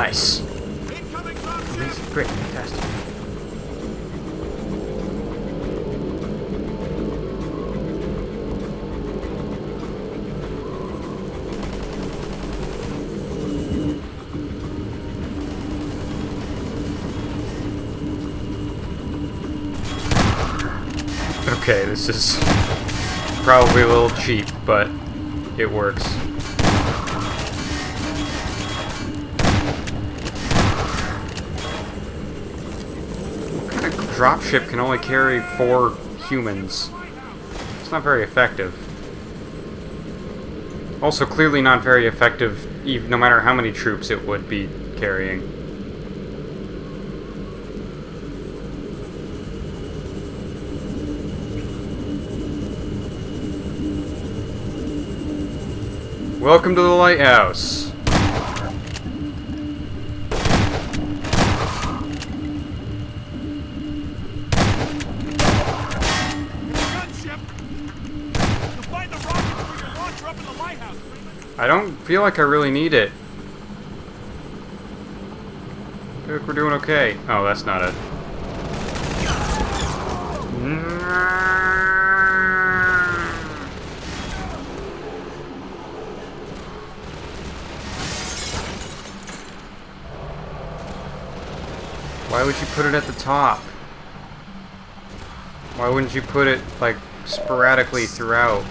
Nice. Amazing. Great. Fantastic. Okay, this is probably a little cheap, but it works. What kind of dropship can only carry 4 humans? It's not very effective. Also, clearly not very effective, no matter how many troops it would be carrying. Welcome to the lighthouse. I don't feel like I really need it. I feel like we're doing okay. Oh, that's not it. Why would you put it at the top? Why wouldn't you put it, like, sporadically throughout?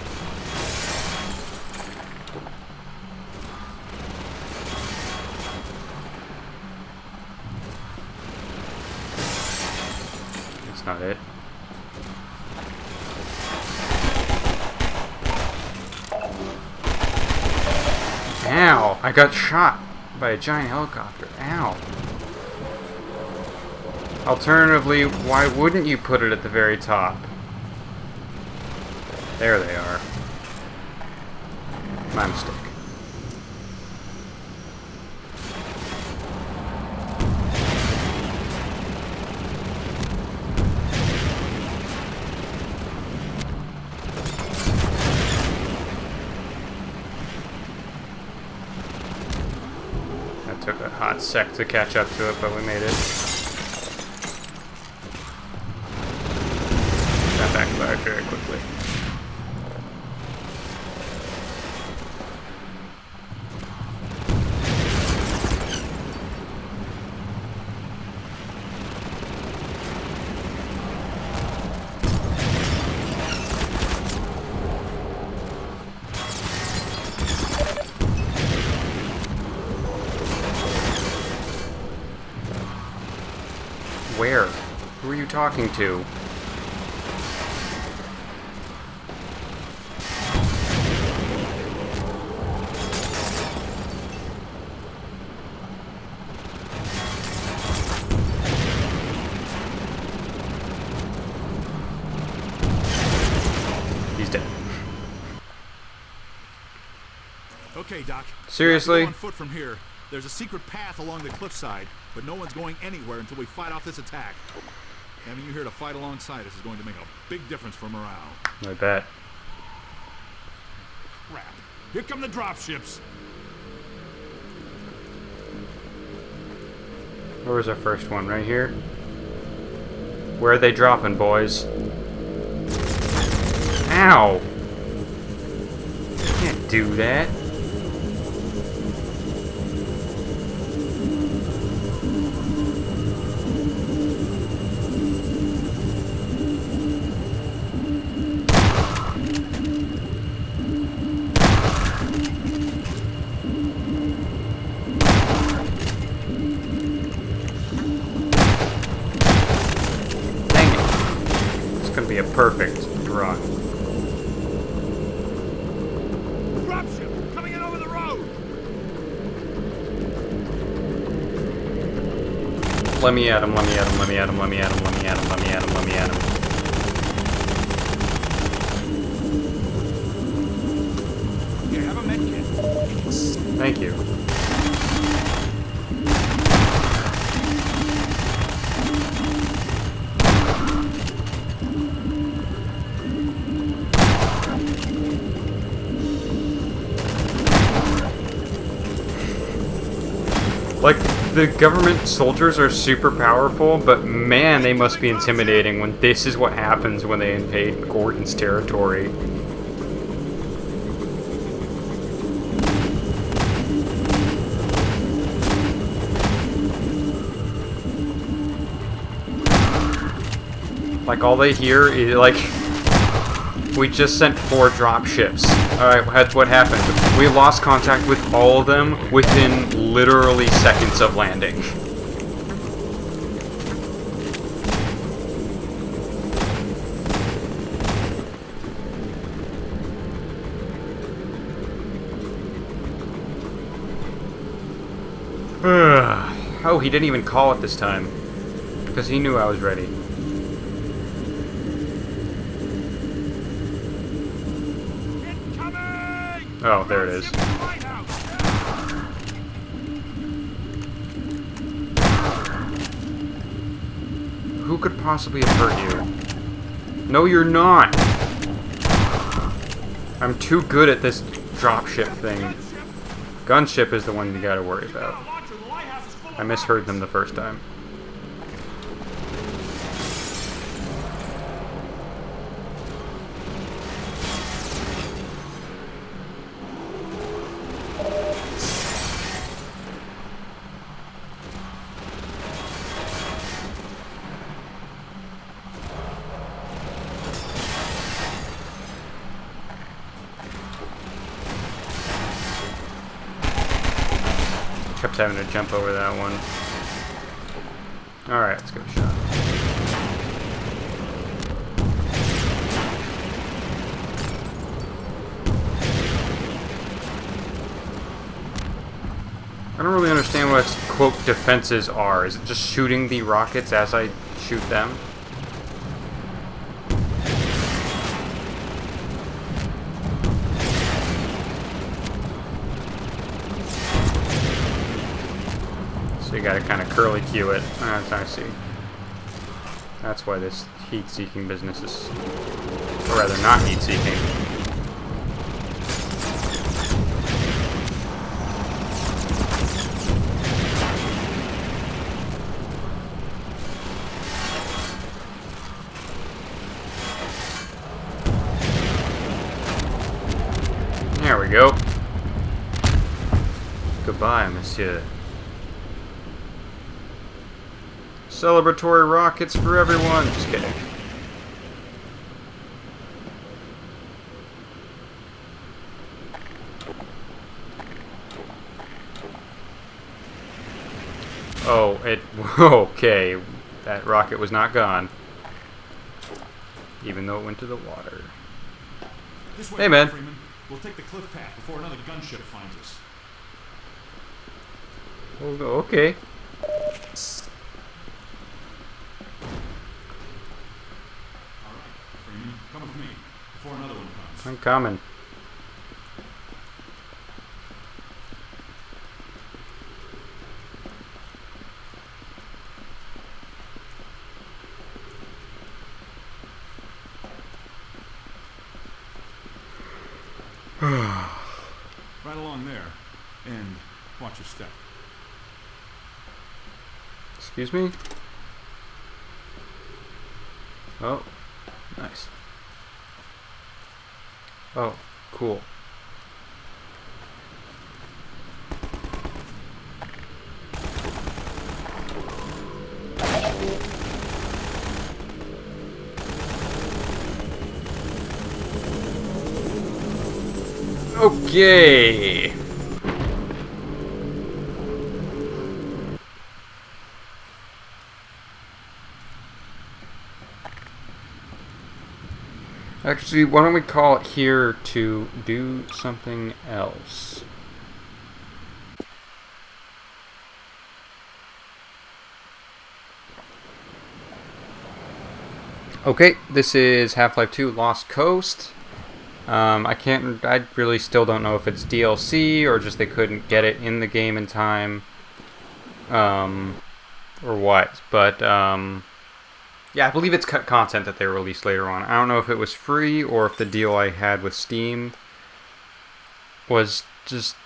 That's not it. Ow! I got shot by a giant helicopter. Ow. Alternatively, why wouldn't you put it at the very top? There they are. My mistake. That took a hot sec to catch up to it, but we made it. That backfired very quickly. Where? Who are you talking to? He's dead. Okay, Doc. Seriously? On foot from here. There's a secret path along the cliffside, but no one's going anywhere until we fight off this attack. Having you here to fight alongside us is going to make a big difference for morale. I bet. Crap. Here come the dropships. Where was our first one? Right here? Where are they dropping, boys? Ow! Can't do that. Be a perfect run. Dropship coming in over the road. Let me at him, let me at him, let me at him, let me at him, let me at him, let me at him, let me at him. You have a med kit. Thank you. Like, The government soldiers are super powerful, but man, they must be intimidating when this is what happens when they invade Gordon's territory. Like, all they hear is, like, we just sent 4 dropships. Alright, what happened? We lost contact with all of them within literally seconds of landing. Oh, he didn't even call it this time. Because he knew I was ready. Oh, there it is. Who could possibly have hurt you? No, you're not! I'm too good at this dropship thing. Gunship is the one you gotta worry about. I misheard them the first time. Kept having to jump over that one. Alright, let's give it a shot. I don't really understand what its quote defenses are. Is it just shooting the rockets as I shoot them? So you gotta kind of curly cue it. I see. That's why this heat-seeking business is... or rather, not heat-seeking. There we go. Goodbye, monsieur. Celebratory rockets for everyone. Just kidding. Oh, it... okay. That rocket was not gone. Even though it went to the water. This way, hey, man. Freeman. We'll take the cliff path before another gunship finds us. Okay. Come with me before another one comes. I'm coming. Right along there. And watch your step. Excuse me? Oh, nice. Oh, cool. Okay. Actually, why don't we call it here to do something else? Okay, this is Half-Life 2 Lost Coast. I really still don't know if it's DLC or just they couldn't get it in the game in time, or what, but, yeah, I believe it's content that they released later on. I don't know if it was free or if the deal I had with Steam was just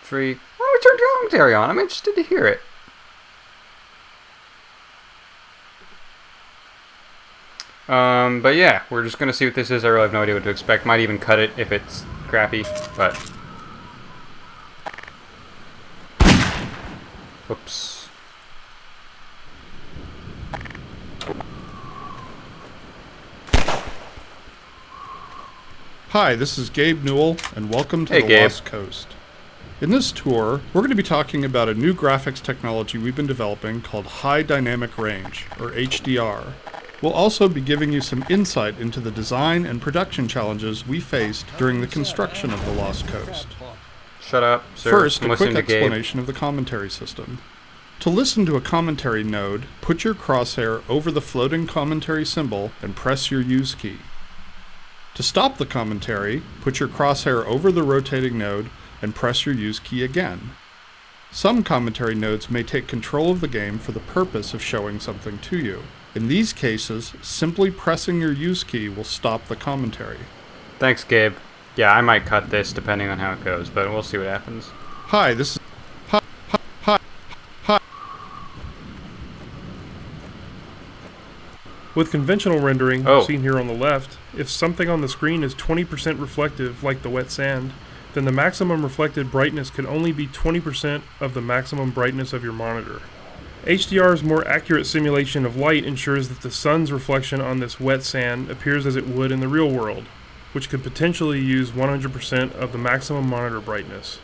free. Why don't we turn commentary on? I'm interested to hear it. But yeah, we're just gonna see what this is. I really have no idea what to expect. Might even cut it if it's crappy, but... Oops. Hi, this is Gabe Newell, and welcome to Hey, the Gabe. Lost Coast. In this tour, we're going to be talking about a new graphics technology we've been developing called High Dynamic Range, or HDR. We'll also be giving you some insight into the design and production challenges we faced during the construction of the Lost Coast. Shut up, sir. First, I'm a quick listening to Gabe. explanation of the commentary system. To listen to a commentary node, put your crosshair over the floating commentary symbol and press your use key. To stop the commentary, put your crosshair over the rotating node and press your use key again. Some commentary nodes may take control of the game for the purpose of showing something to you. In these cases, simply pressing your use key will stop the commentary. Thanks, Gabe. Yeah, I might cut this depending on how it goes, but we'll see what happens. Hi, this is... Hi, hi, hi, hi. With conventional rendering, Oh. seen here on the left, if something on the screen is 20% reflective, like the wet sand, then the maximum reflected brightness could only be 20% of the maximum brightness of your monitor. HDR's more accurate simulation of light ensures that the sun's reflection on this wet sand appears as it would in the real world, which could potentially use 100% of the maximum monitor brightness.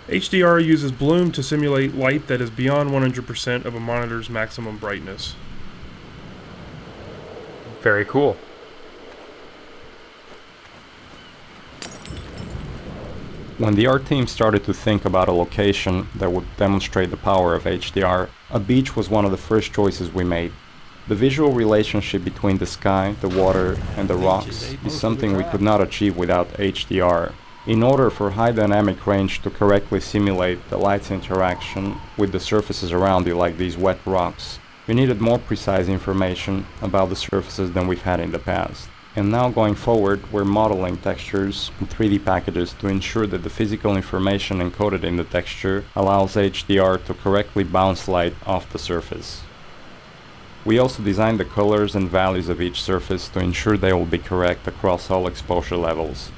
HDR uses bloom to simulate light that is beyond 100% of a monitor's maximum brightness. Very cool. When the art team started to think about a location that would demonstrate the power of HDR, a beach was one of the first choices we made. The visual relationship between the sky, the water, and the rocks is something we could not achieve without HDR. In order for high dynamic range to correctly simulate the light's interaction with the surfaces around it, like these wet rocks, we needed more precise information about the surfaces than we've had in the past. And now going forward, we're modeling textures in 3D packages to ensure that the physical information encoded in the texture allows HDR to correctly bounce light off the surface. We also designed the colors and values of each surface to ensure they will be correct across all exposure levels.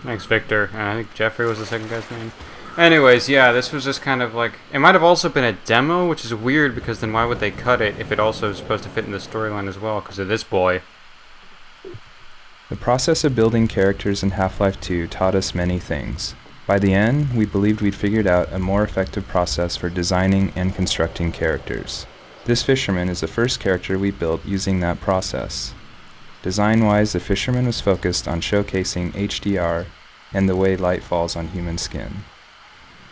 Thanks, Victor. I think Jeffrey was the second guy's name. Anyways, yeah, this was just kind of like... It might have also been a demo, which is weird because then why would they cut it if it also is supposed to fit in the storyline as well because of this boy? The process of building characters in Half-Life 2 taught us many things. By the end, we believed we'd figured out a more effective process for designing and constructing characters. This fisherman is the first character we built using that process. Design-wise, the fisherman was focused on showcasing HDR and the way light falls on human skin.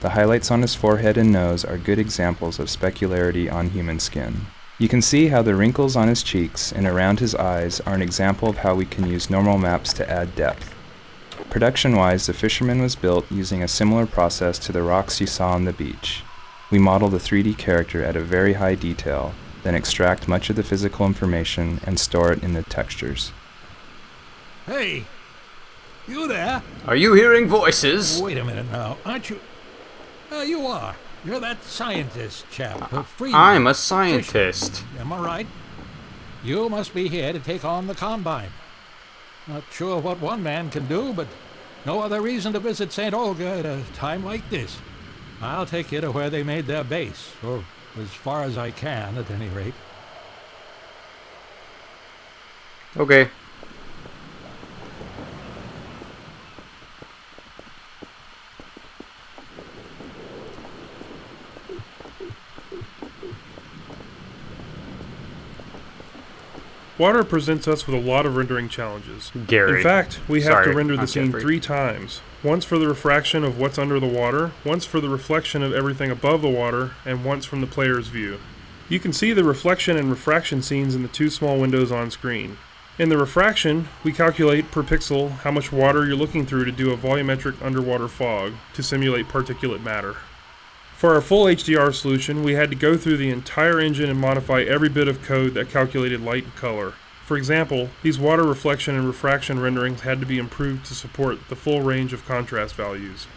The highlights on his forehead and nose are good examples of specularity on human skin. You can see how the wrinkles on his cheeks and around his eyes are an example of how we can use normal maps to add depth. Production-wise, the fisherman was built using a similar process to the rocks you saw on the beach. We model the 3D character at a very high detail, then extract much of the physical information and store it in the textures. Hey, you there? Are you hearing voices? Wait a minute now, aren't you? You are. You're that scientist chap, Freeman. I'm a scientist. Am I right? You must be here to take on the Combine. Not sure what one man can do, but no other reason to visit St. Olga at a time like this. I'll take you to where they made their base, or as far as I can, at any rate. Okay. Water presents us with a lot of rendering challenges. Gary. In fact, we have Sorry, to render the not scene Jeffrey. 3 times. Once for the refraction of what's under the water, once for the reflection of everything above the water, and once from the player's view. You can see the reflection and refraction scenes in the 2 small windows on screen. In the refraction, we calculate per pixel how much water you're looking through to do a volumetric underwater fog to simulate particulate matter. For our full HDR solution, we had to go through the entire engine and modify every bit of code that calculated light and color. For example, these water reflection and refraction renderings had to be improved to support the full range of contrast values.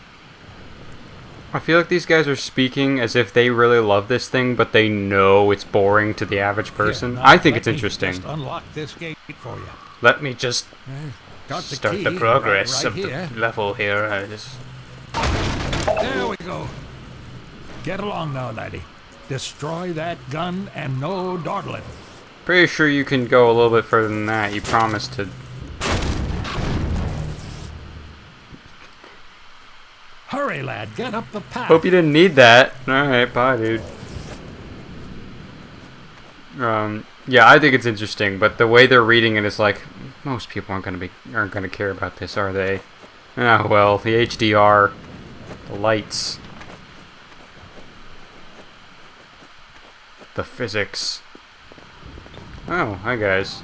I feel like these guys are speaking as if they really love this thing, but they know it's boring to the average person. Here, I think it's let me interesting. Just unlock this gate for you. Let me just Got the start key the progress right of here. the level here. There we go. Get along now, laddie. Destroy that gun and no dawdling. Pretty sure you can go a little bit further than that. You promised to. Hurry, lad. Get up the path. Hope you didn't need that. Alright, bye, dude. Yeah, I think it's interesting, but the way they're reading it is like, most people aren't gonna care about this, are they? Ah, well, the HDR, the lights, the physics. Oh, hi guys.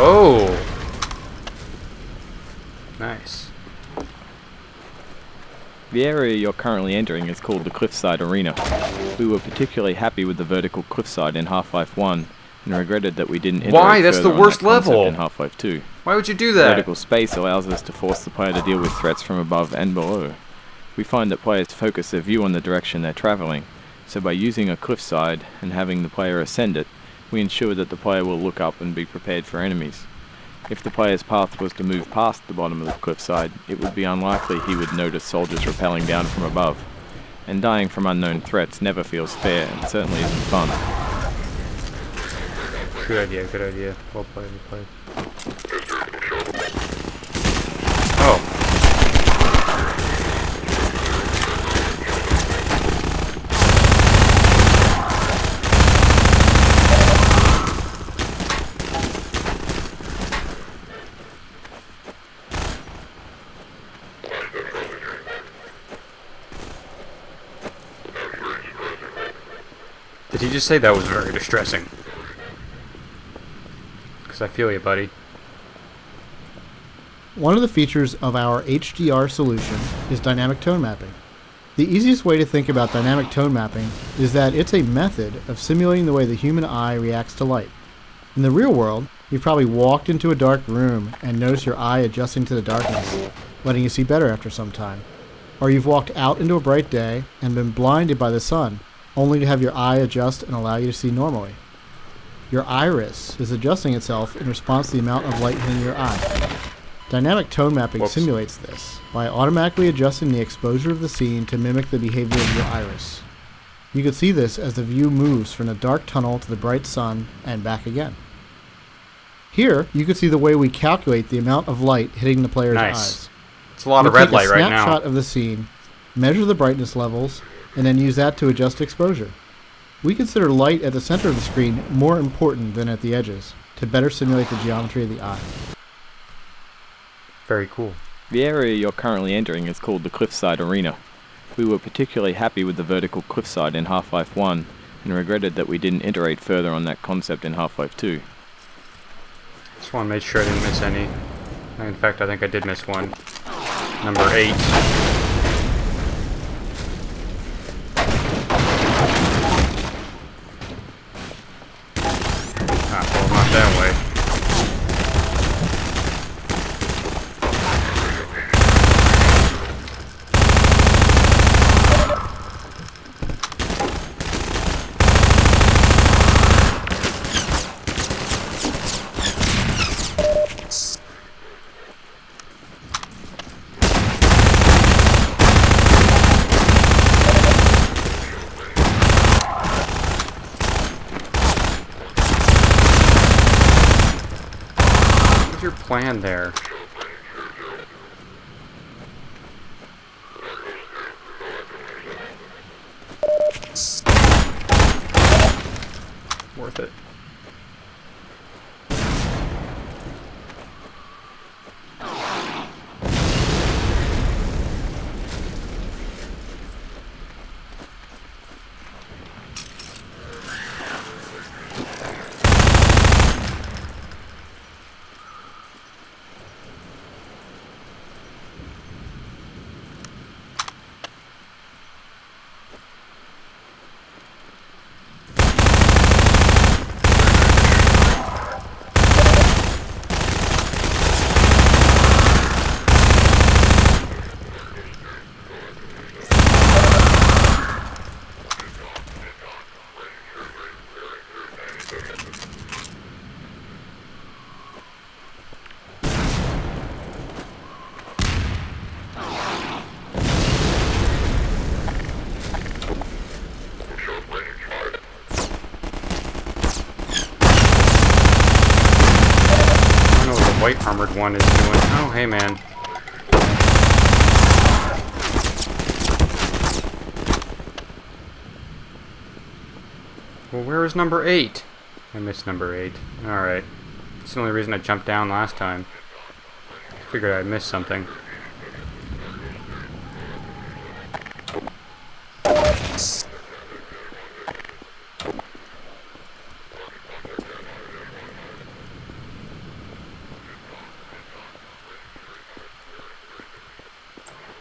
Oh! Nice. The area you're currently entering is called the Cliffside Arena. We were particularly happy with the vertical cliffside in Half-Life 1 and regretted that we didn't Why? That's the worst level. in Half-Life 2. Why would you do that? Vertical space allows us to force the player to deal with threats from above and below. We find that players focus their view on the direction they're traveling, so by using a cliffside and having the player ascend it, we ensure that the player will look up and be prepared for enemies. If the player's path was to move past the bottom of the cliffside, it would be unlikely he would notice soldiers rappelling down from above. And dying from unknown threats never feels fair and certainly isn't fun. Good idea, good idea. Well played, well played. Oh. Did he just say that was very distressing? Because I feel you, buddy. One of the features of our HDR solution is dynamic tone mapping. The easiest way to think about dynamic tone mapping is that it's a method of simulating the way the human eye reacts to light. In the real world, you've probably walked into a dark room and noticed your eye adjusting to the darkness, letting you see better after some time. Or you've walked out into a bright day and been blinded by the sun, only to have your eye adjust and allow you to see normally. Your iris is adjusting itself in response to the amount of light hitting your eye. Dynamic tone mapping Whoops. simulates this by automatically adjusting the exposure of the scene to mimic the behavior of your iris. You can see this as the view moves from the dark tunnel to the bright sun and back again. Here, you can see the way we calculate the amount of light hitting the player's Nice. eyes. It's a lot of We'll red take light a right snapshot now. of the scene, measure the brightness levels, and then use that to adjust exposure. We consider light at the center of the screen more important than at the edges, to better simulate the geometry of the eye. Very cool. The area you're currently entering is called the Cliffside Arena. We were particularly happy with the vertical cliffside in Half-Life 1 and regretted that we didn't iterate further on that concept in Half-Life 2. Just want to make sure I didn't miss any. In fact, I think I did miss one. Number 8. Ah, well, not that way. What's your plan there? Worth it. Armored One is doing. Oh, hey, man. Well, where is number 8? I missed number 8. Alright. That's the only reason I jumped down last time. Figured I missed something.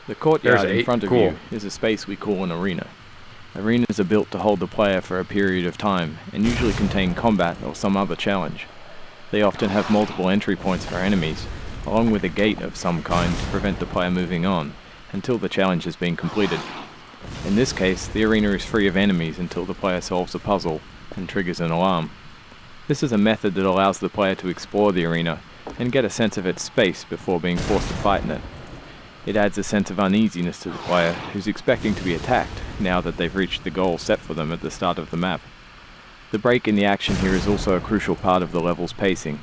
The courtyard There's in 8. front of Cool. you is a space we call an arena. Arenas are built to hold the player for a period of time and usually contain combat or some other challenge. They often have multiple entry points for enemies, along with a gate of some kind to prevent the player moving on until the challenge has been completed. In this case, the arena is free of enemies until the player solves a puzzle and triggers an alarm. This is a method that allows the player to explore the arena and get a sense of its space before being forced to fight in it. It adds a sense of uneasiness to the player who's expecting to be attacked now that they've reached the goal set for them at the start of the map. The break in the action here is also a crucial part of the level's pacing.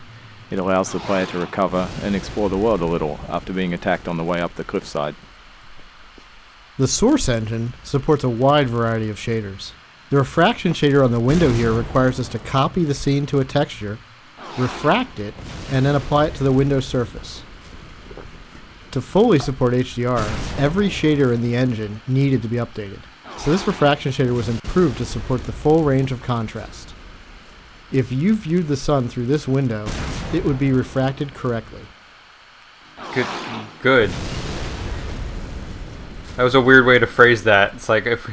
It allows the player to recover and explore the world a little after being attacked on the way up the cliffside. The Source engine supports a wide variety of shaders. The refraction shader on the window here requires us to copy the scene to a texture, refract it, and then apply it to the window surface. To fully support HDR, every shader in the engine needed to be updated, so this refraction shader was improved to support the full range of contrast. If you viewed the sun through this window, it would be refracted correctly. Good. That was a weird way to phrase that. It's like if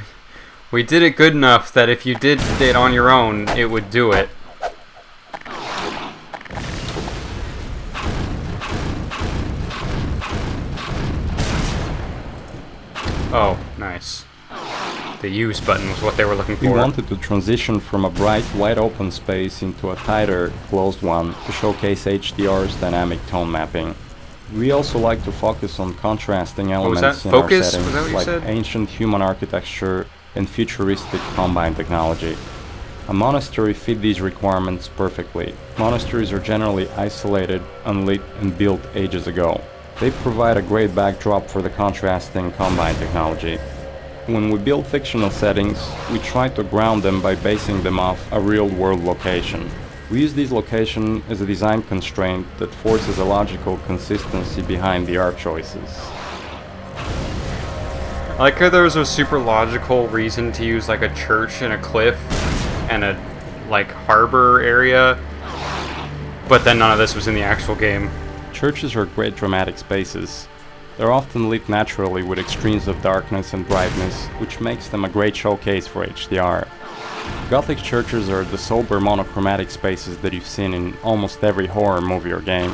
we did it good enough that if you did it on your own, it would do it. Oh, nice. The use button was what they were looking for. We wanted to transition from a bright, wide-open space into a tighter, closed one to showcase HDR's dynamic tone mapping. We also like to focus on contrasting elements in our Focus? Was that what settings, you like said? ancient human architecture and futuristic combine technology. A monastery fit these requirements perfectly. Monasteries are generally isolated, unlit, and built ages ago. They provide a great backdrop for the contrasting combine technology. When we build fictional settings, we try to ground them by basing them off a real-world location. We use this location as a design constraint that forces a logical consistency behind the art choices. I like how there was a super logical reason to use like a church and a cliff and a like harbor area, but then none of this was in the actual game. Churches are great dramatic spaces. They're often lit naturally with extremes of darkness and brightness, which makes them a great showcase for HDR. Gothic churches are the sober monochromatic spaces that you've seen in almost every horror movie or game.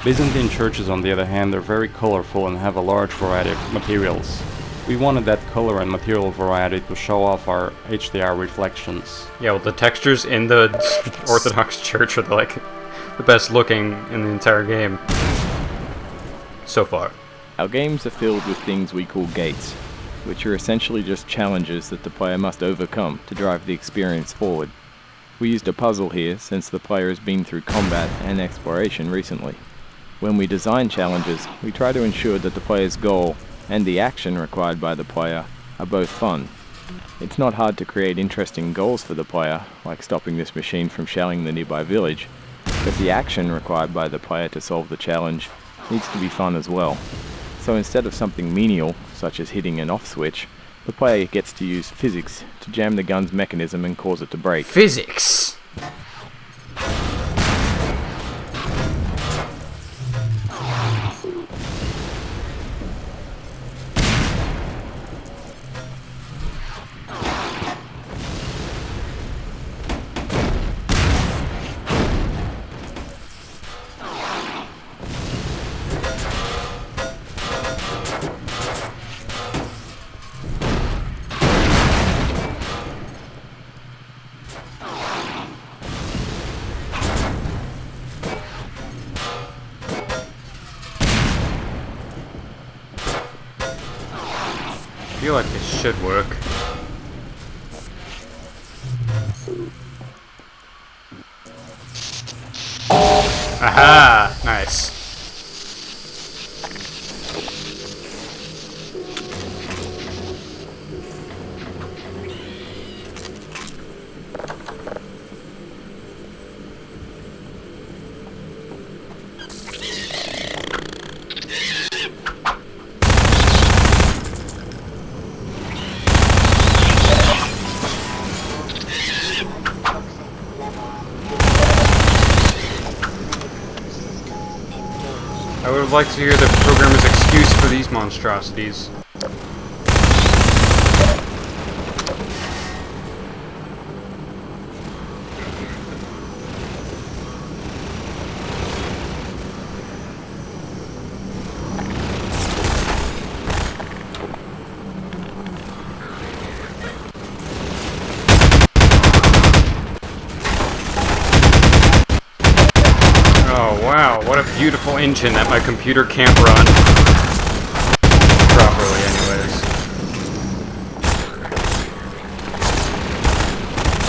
Byzantine churches, on the other hand, are very colorful and have a large variety of materials. We wanted that color and material variety to show off our HDR reflections. Yeah, well, the textures in the Orthodox Church are the best looking in the entire game so far. Our games are filled with things we call gates, which are essentially just challenges that the player must overcome to drive the experience forward. We used a puzzle here since the player has been through combat and exploration recently. When we design challenges, we try to ensure that the player's goal and the action required by the player are both fun. It's not hard to create interesting goals for the player, like stopping this machine from shelling the nearby village, but the action required by the player to solve the challenge needs to be fun as well. So instead of something menial, such as hitting an off switch, the player gets to use physics to jam the gun's mechanism and cause it to break. Physics! I feel like this should work. Aha! Nice. I would have liked to hear the programmer's excuse for these monstrosities. Oh wow, what a beautiful engine that my computer can't run properly anyways.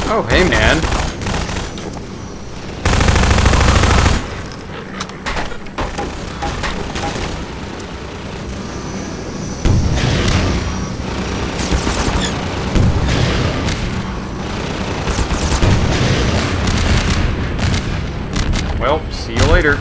Oh hey man. Well, see you later.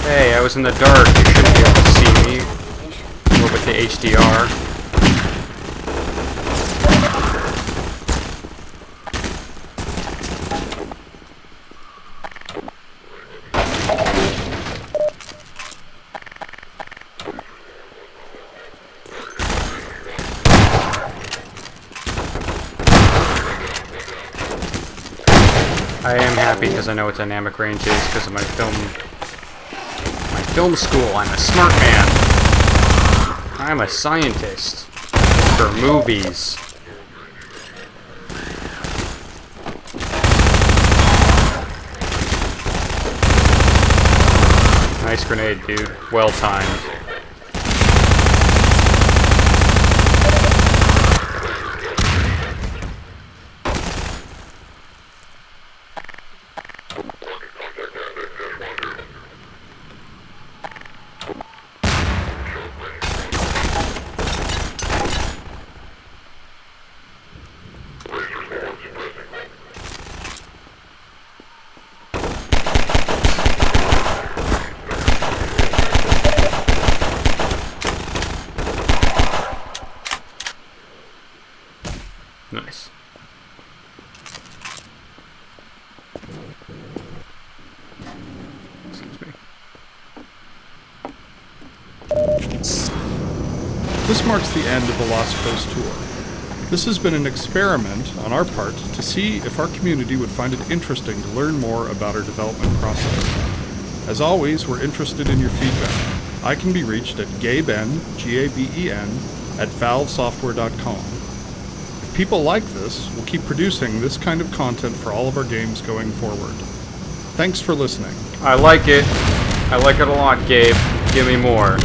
Hey, I was in the dark. You shouldn't be able to see me. Or with the HDR. I am happy because I know what dynamic range is because of my film school. I'm a smart man. I'm a scientist for movies. Nice grenade, dude. Well timed. Nice. Excuse me. This marks the end of the Lost Coast tour. This has been an experiment on our part to see if our community would find it interesting to learn more about our development process. As always, we're interested in your feedback. I can be reached at gaben, G-A-B-E-N, at valvesoftware.com. If people like this, we'll keep producing this kind of content for all of our games going forward. Thanks for listening. I like it. I like it a lot, Gabe. Give me more.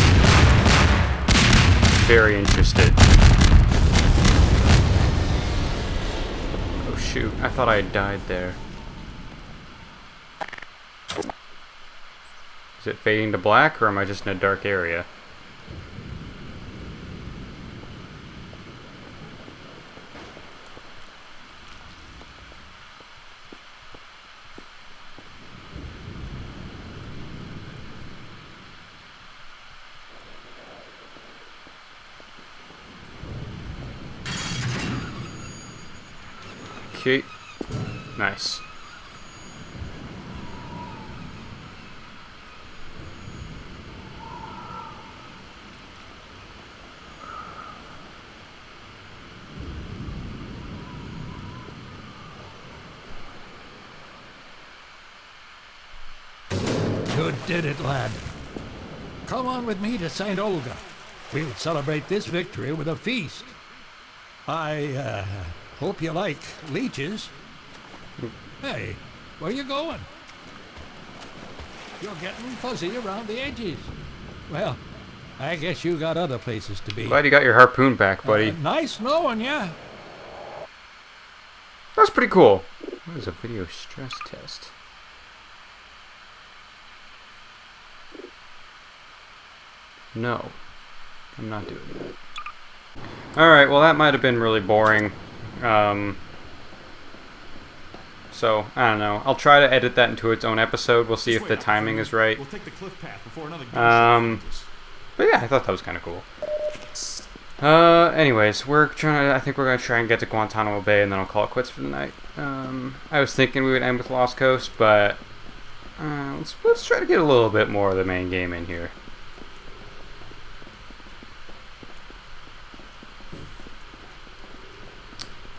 Very interested. Oh shoot, I thought I had died there. Is it fading to black, or am I just in a dark area? Okay. Nice. You did it, lad. Come on with me to St. Olga. We'll celebrate this victory with a feast. I hope you like leeches. Hey, where you going? You're getting fuzzy around the edges. Well, I guess you got other places to be. Glad you got your harpoon back, buddy. Nice knowing ya. That's pretty cool. What is a video stress test? No, I'm not doing that. Alright, well that might have been really boring. So, I don't know. I'll try to edit that into its own episode. We'll see if the timing is right. We'll take the cliff path before another But yeah, I thought that was kind of cool. Anyways, I think we're gonna try and get to Guantanamo Bay, and then I'll call it quits for the night. I was thinking we would end with Lost Coast, but let's try to get a little bit more of the main game in here.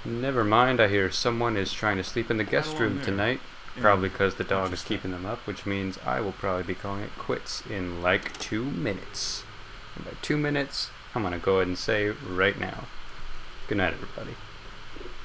Never mind, I hear someone is trying to sleep in the guest room tonight. Probably because the dog is keeping them up, which means I will probably be calling it quits in like 2 minutes. And by 2 minutes, I'm gonna go ahead and say right now. Good night, everybody.